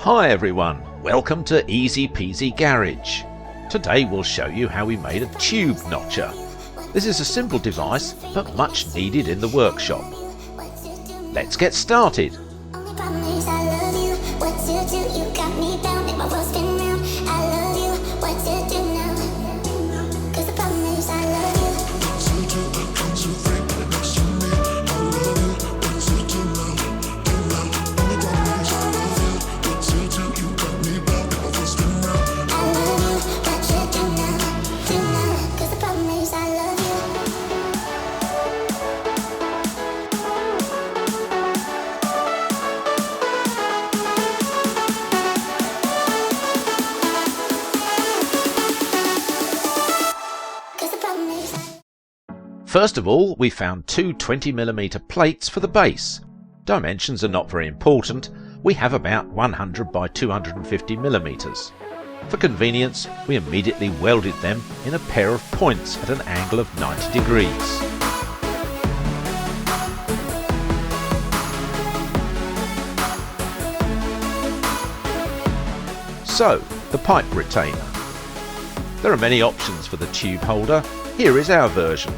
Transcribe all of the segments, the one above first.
Hi everyone, welcome to Easy Peasy Garage. Today we'll show you how we made a tube notcher. This is a simple device but much needed in the workshop. Let's get started. First of all, we found two 20mm plates for the base. Dimensions are not very important, we have about 100 by 250mm. For convenience, we immediately welded them in a pair of points at an angle of 90 degrees. So, the pipe retainer. There are many options for the tube holder. Here is our version.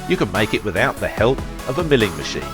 You can make it without the help of a milling machine.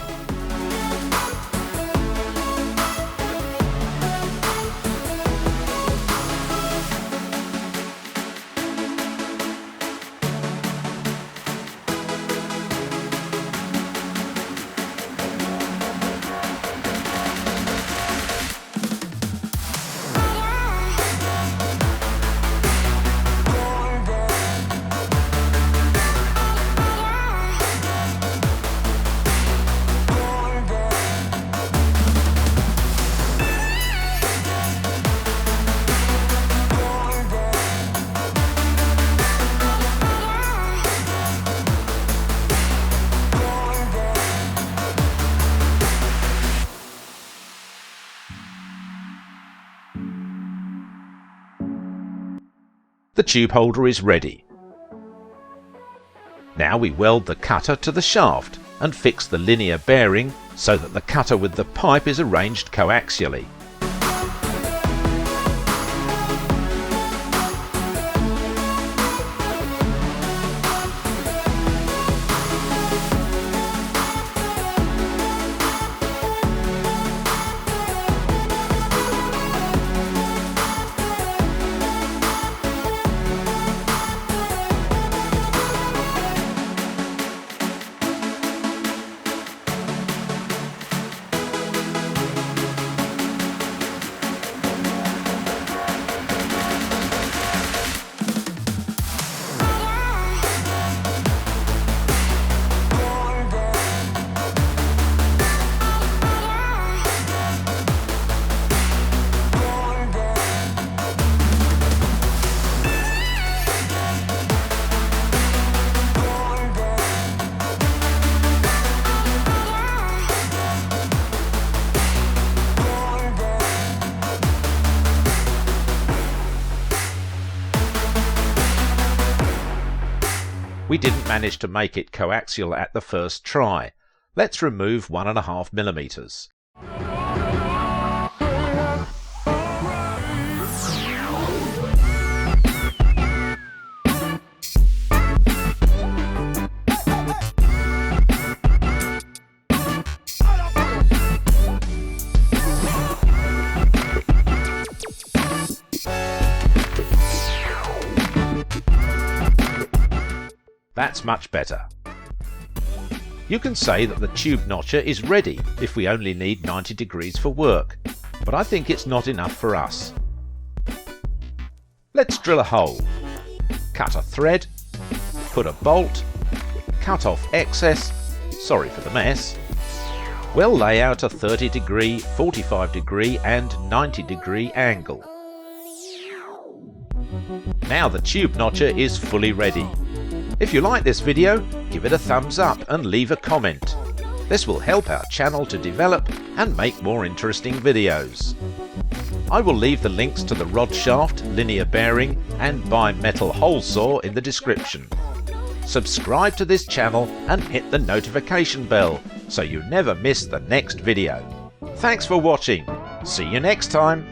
The tube holder is ready. Now we weld the cutter to the shaft and fix the linear bearing so that the cutter with the pipe is arranged coaxially. We didn't manage to make it coaxial at the first try. Let's remove 1.5mm. That's much better. You can say that the tube notcher is ready if we only need 90 degrees for work, but I think it's not enough for us. Let's drill a hole, cut a thread, put a bolt, cut off excess, sorry for the mess. We'll lay out a 30 degree, 45 degree and 90 degree angle. Now the tube notcher is fully ready. If you like this video, give it a thumbs up and leave a comment. This will help our channel to develop and make more interesting videos. I will leave the links to the rod shaft, linear bearing and bimetal hole saw in the description. Subscribe to this channel and hit the notification bell so you never miss the next video. Thanks for watching. See you next time.